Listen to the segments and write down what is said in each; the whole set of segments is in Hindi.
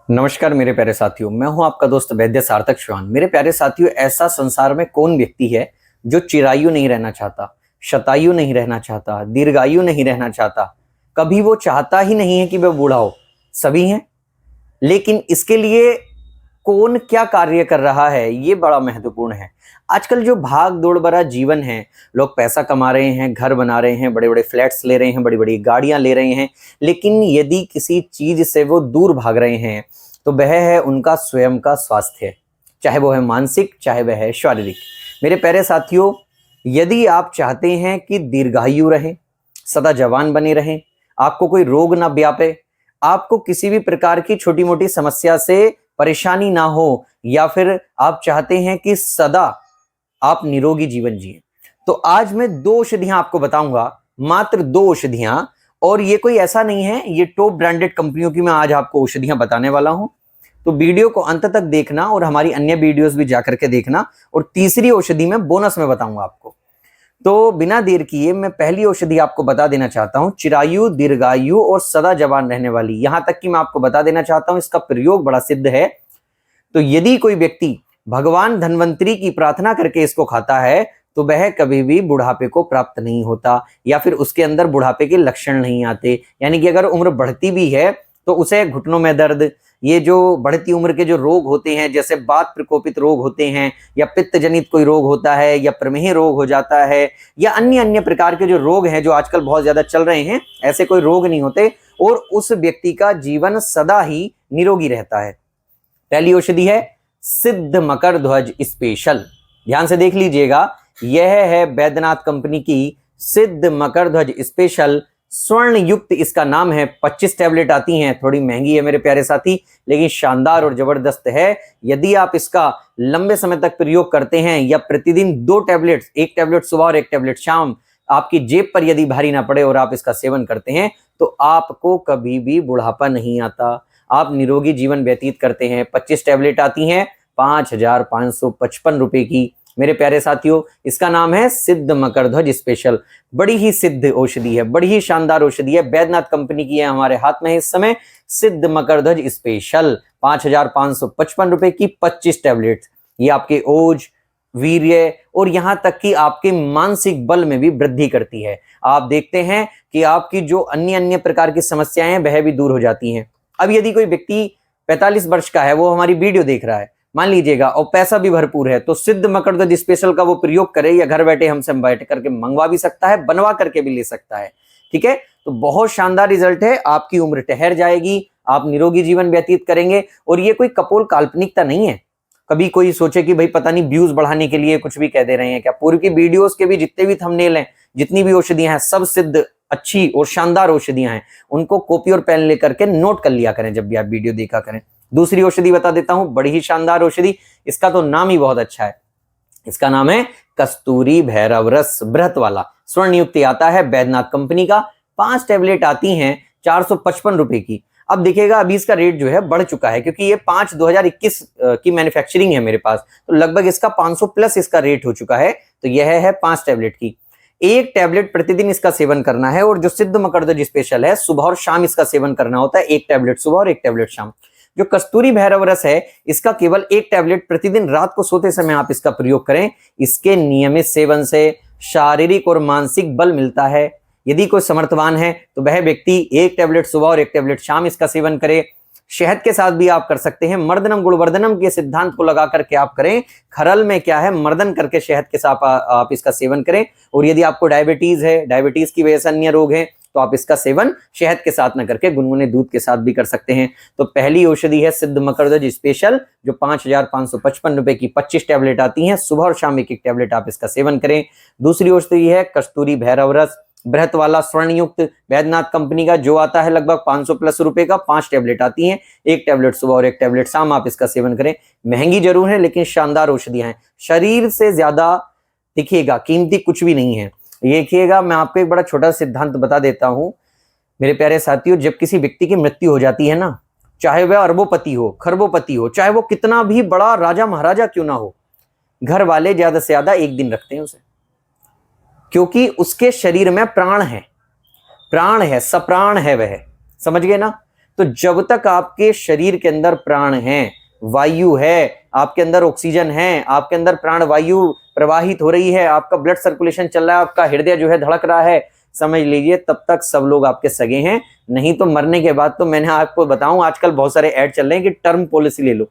नमस्कार मेरे प्यारे साथियों, मैं हूं आपका दोस्त वैद्य सार्थक चौहान। मेरे प्यारे साथियों, ऐसा संसार में कौन व्यक्ति है जो चिरायु नहीं रहना चाहता, शतायु नहीं रहना चाहता, दीर्घायु नहीं रहना चाहता। कभी वो चाहता ही नहीं है कि वह बूढ़ा हो। सभी हैं, लेकिन इसके लिए कौन क्या कार्य कर रहा है, ये बड़ा महत्वपूर्ण है। आजकल जो भाग दौड़ भरा जीवन है, लोग पैसा कमा रहे हैं, घर बना रहे हैं, बड़े बड़े फ्लैट्स ले रहे हैं, बड़ी बड़ी गाड़ियां ले रहे हैं, लेकिन यदि किसी चीज से वो दूर भाग रहे हैं तो वह है उनका स्वयं का स्वास्थ्य, चाहे वो है मानसिक, चाहे वह है शारीरिक। मेरे प्यारे साथियों, यदि आप चाहते हैं कि दीर्घायु रहें, सदा जवान बने रहें, आपको कोई रोग ना व्यापे, आपको किसी भी प्रकार की छोटी मोटी समस्या से परेशानी ना हो, या फिर आप चाहते हैं कि सदा आप निरोगी जीवन जिए, तो आज मैं 2 औषधियां आपको बताऊंगा, मात्र 2 औषधियां। और ये कोई ऐसा नहीं है, ये टॉप ब्रांडेड कंपनियों की मैं आज आपको औषधियां बताने वाला हूं। तो वीडियो को अंत तक देखना और हमारी अन्य वीडियोस भी जाकर के देखना। और तीसरी औषधि मैं बोनस में बताऊंगा आपको। तो बिना देर किए मैं पहली औषधि आपको बता देना चाहता हूं, चिरायु, दीर्घायु और सदा जवान रहने वाली। यहां तक कि मैं आपको बता देना चाहता हूं, इसका प्रयोग बड़ा सिद्ध है। तो यदि कोई व्यक्ति भगवान धन्वंतरी की प्रार्थना करके इसको खाता है तो वह कभी भी बुढ़ापे को प्राप्त नहीं होता, या फिर उसके अंदर बुढ़ापे के लक्षण नहीं आते। यानी कि अगर उम्र बढ़ती भी है तो उसे घुटनों में दर्द, ये जो बढ़ती उम्र के जो रोग होते हैं, जैसे वात प्रकोपित रोग होते हैं, या पित्त जनित कोई रोग होता है, या प्रमेह रोग हो जाता है, या अन्य अन्य प्रकार के जो रोग हैं जो आजकल बहुत ज्यादा चल रहे हैं, ऐसे कोई रोग नहीं होते और उस व्यक्ति का जीवन सदा ही निरोगी रहता है। पहली औषधि है सिद्ध मकर ध्वज स्पेशल। ध्यान से देख लीजिएगा, यह है बैद्यनाथ कंपनी की सिद्ध मकर ध्वज स्पेशल, स्वर्ण युक्त इसका नाम है। 25 टैबलेट आती हैं, थोड़ी महंगी है मेरे प्यारे साथी, लेकिन शानदार और जबरदस्त है। यदि आप इसका लंबे समय तक प्रयोग करते हैं, या प्रतिदिन 2 टैबलेट, 1 टैबलेट सुबह और 1 टैबलेट शाम, आपकी जेब पर यदि भारी ना पड़े और आप इसका सेवन करते हैं, तो आपको कभी भी बुढ़ापा नहीं आता, आप निरोगी जीवन व्यतीत करते हैं। 25 टैबलेट आती हैं 5,555 रुपए की। मेरे प्यारे साथियों, इसका नाम है सिद्ध मकर ध्वज स्पेशल। बड़ी ही सिद्ध औषधि है, बड़ी ही शानदार औषधि है, बैद्यनाथ कंपनी की है, हमारे हाथ में है इस समय। सिद्ध मकर ध्वज स्पेशल 5,555 रुपए की 25 टैबलेट। ये आपके ओज, वीर्य और यहां तक कि आपके मानसिक बल में भी वृद्धि करती है। आप देखते हैं कि आपकी जो अन्य अन्य प्रकार की समस्याएं हैं वह भी दूर हो जाती हैं। अब यदि कोई व्यक्ति 45 वर्ष का है, वो हमारी वीडियो देख रहा है मान लीजिएगा, और पैसा भी भरपूर है, तो सिद्ध मकर ध्वज स्पेशल का वो प्रयोग करे, या घर बैठे हमसे बैठ करके मंगवा भी सकता है, बनवा करके भी ले सकता है। ठीक है, तो बहुत शानदार रिजल्ट है, आपकी उम्र ठहर जाएगी, आप निरोगी जीवन व्यतीत करेंगे। और ये कोई कपोल काल्पनिकता नहीं है। कभी कोई सोचे कि भाई पता नहीं व्यूज बढ़ाने के लिए कुछ भी कह दे रहे हैं क्या। पूर्व की वीडियोस के भी जितने भी थंबनेल हैं, जितनी भी औषधियां हैं, सब सिद्ध, अच्छी और शानदार औषधियां हैं। उनको कॉपी और पेन लेकर के नोट कर लिया करें जब भी आप वीडियो देखा करें। दूसरी औषधि बता देता हूं, बड़ी ही शानदार औषधि, इसका तो नाम ही बहुत अच्छा है। इसका नाम है कस्तूरी भैरव रस, बृहत वाला, स्वर्ण युक्त आता है, बैद्यनाथ कंपनी का। 5 टैबलेट आती हैं 455 रुपए की। अब देखिएगा, अभी इसका रेट जो है बढ़ चुका है, क्योंकि ये 5/2021 की मैन्युफैक्चरिंग है मेरे पास, तो लगभग इसका 500 प्लस इसका रेट हो चुका है। तो यह है 5 टैबलेट की। 1 टैबलेट प्रतिदिन इसका सेवन करना है। और जो सिद्ध मकर ध्वज स्पेशल है, सुबह और शाम इसका सेवन करना होता है, 1 टैबलेट सुबह और 1 टैबलेट शाम। जो कस्तूरी भैरव रस है, इसका केवल 1 टैबलेट प्रतिदिन रात को सोते समय आप इसका प्रयोग करें। इसके नियमित सेवन से शारीरिक और मानसिक बल मिलता है। यदि कोई समर्थवान है तो वह व्यक्ति 1 टैबलेट सुबह और 1 टैबलेट शाम इसका सेवन करे। शहद के साथ भी आप कर सकते हैं, मर्दनम गुणवर्धनम के सिद्धांत को लगा करके आप करें। खरल में क्या है, मर्दन करके शहद के साथ आप इसका सेवन करें। और यदि आपको डायबिटीज है, डायबिटीज की वजह से अन्य रोग हैं, तो आप इसका सेवन शहद के साथ न करके गुनगुने दूध के साथ भी कर सकते हैं। तो पहली औषधि है सिद्ध मकर ध्वज स्पेशल, जो 5,555 रुपए की 25 टैबलेट आती हैं, सुबह और शाम 1-1 टैबलेट आप इसका सेवन करें। दूसरी औषधि है कस्तूरी भैरव रस, बृहत वाला, स्वर्ण युक्त, बैद्यनाथ कंपनी का, जो आता है लगभग 500 प्लस रुपए का। 5 टैबलेट आती हैं, 1 टैबलेट सुबह और 1 टैबलेट शाम आप इसका सेवन करें। महंगी जरूर है, लेकिन शानदार औषधियां हैं। शरीर से ज्यादा दिखिएगा कीमती कुछ भी नहीं है। देखिएगा, मैं आपको एक बड़ा छोटा सिद्धांत बता देता हूं मेरे प्यारे साथियों। जब किसी व्यक्ति की मृत्यु हो जाती है ना, चाहे वह अरबोपति हो, खरबोपति हो, चाहे वो कितना भी बड़ा राजा महाराजा क्यों ना हो, घर वाले ज्यादा से ज्यादा 1 दिन रखते हैं उसे, क्योंकि उसके शरीर में प्राण है, प्राण है, सप्राण है वह, समझ गए ना। तो जब तक आपके शरीर के अंदर प्राण है, वायु है, आपके अंदर ऑक्सीजन है, आपके अंदर प्राण वायु प्रवाहित हो रही है, आपका ब्लड सर्कुलेशन चल रहा है, आपका हृदय जो है धड़क रहा है, समझ लीजिए तब तक सब लोग आपके सगे हैं। नहीं तो मरने के बाद तो मैंने आपको बताऊं, आजकल बहुत सारे ऐड चल रहे हैं कि टर्म पॉलिसी ले लो।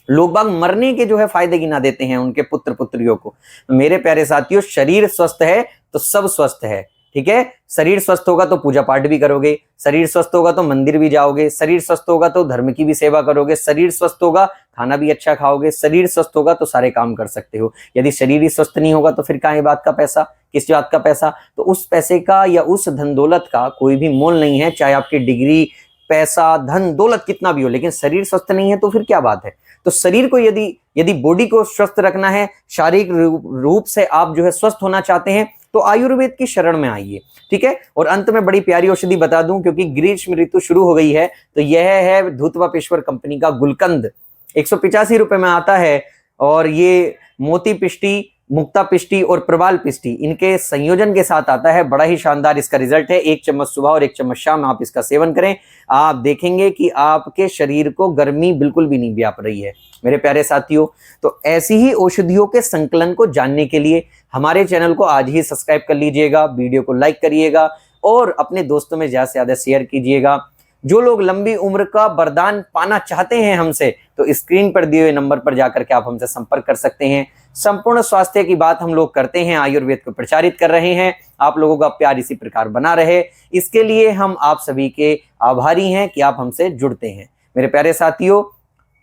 लोग बाग मरने के जो है फायदे गिना देते हैं उनके पुत्र पुत्रियों को। मेरे प्यारे साथियों, शरीर स्वस्थ है तो सब स्वस्थ है, ठीक है। शरीर स्वस्थ होगा तो पूजा पाठ भी करोगे, शरीर स्वस्थ होगा तो मंदिर भी जाओगे, शरीर स्वस्थ होगा तो धर्म की भी सेवा करोगे, शरीर स्वस्थ होगा खाना भी अच्छा खाओगे, शरीर स्वस्थ होगा तो सारे काम कर सकते हो। यदि शरीर ही स्वस्थ नहीं होगा तो फिर कहाँ बात का पैसा, किस बात का पैसा। तो उस पैसे का या उस धन दौलत का कोई भी मोल नहीं है, चाहे आपकी डिग्री, पैसा, धन दौलत कितना भी हो, लेकिन शरीर स्वस्थ नहीं है तो फिर क्या बात है। तो शरीर को यदि बॉडी को स्वस्थ रखना है, शारीरिक रूप से आप जो है स्वस्थ होना चाहते हैं, तो आयुर्वेद की शरण में आइए, ठीक है। और अंत में बड़ी प्यारी औषधि बता दूं, क्योंकि ग्रीष्म ऋतु शुरू हो गई है, तो यह है धूतवापेश्वर कंपनी का गुलकंद। 185 रुपए में आता है, और ये मोती पिष्टी, मुक्ता पिष्टी और प्रवाल पिष्टी इनके संयोजन के साथ आता है। बड़ा ही शानदार इसका रिजल्ट है। 1 चम्मच सुबह और 1 चम्मच शाम आप इसका सेवन करें, आप देखेंगे कि आपके शरीर को गर्मी बिल्कुल भी नहीं व्याप रही है। मेरे प्यारे साथियों, तो ऐसी ही औषधियों के संकलन को जानने के लिए हमारे चैनल को आज ही सब्सक्राइब कर लीजिएगा, वीडियो को लाइक करिएगा और अपने दोस्तों में ज्यादा से ज्यादा शेयर कीजिएगा। जो लोग लंबी उम्र का वरदान पाना चाहते हैं हमसे, तो स्क्रीन पर दिए हुए नंबर पर जाकर के आप हमसे संपर्क कर सकते हैं। संपूर्ण स्वास्थ्य की बात हम लोग करते हैं, आयुर्वेद को प्रचारित कर रहे हैं। आप लोगों का प्यार इसी प्रकार बना रहे, इसके लिए हम आप सभी के आभारी हैं कि आप हमसे जुड़ते हैं। मेरे प्यारे साथियों,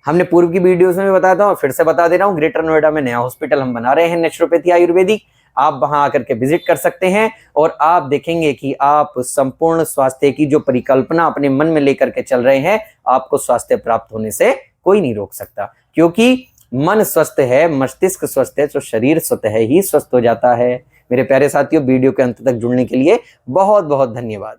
हमने पूर्व की वीडियोस में बताया था और फिर से बता दे रहा हूँ, ग्रेटर नोएडा में नया हॉस्पिटल हम बना रहे हैं नेचुरोपैथी आयुर्वेदिक। आप वहां आकर के विजिट कर सकते हैं और आप देखेंगे कि आप संपूर्ण स्वास्थ्य की जो परिकल्पना अपने मन में लेकर के चल रहे हैं, आपको स्वास्थ्य प्राप्त होने से कोई नहीं रोक सकता। क्योंकि मन स्वस्थ है, मस्तिष्क स्वस्थ है, तो शरीर स्वतः ही स्वस्थ हो जाता है। मेरे प्यारे साथियों, वीडियो के अंत तक जुड़ने के लिए बहुत बहुत धन्यवाद।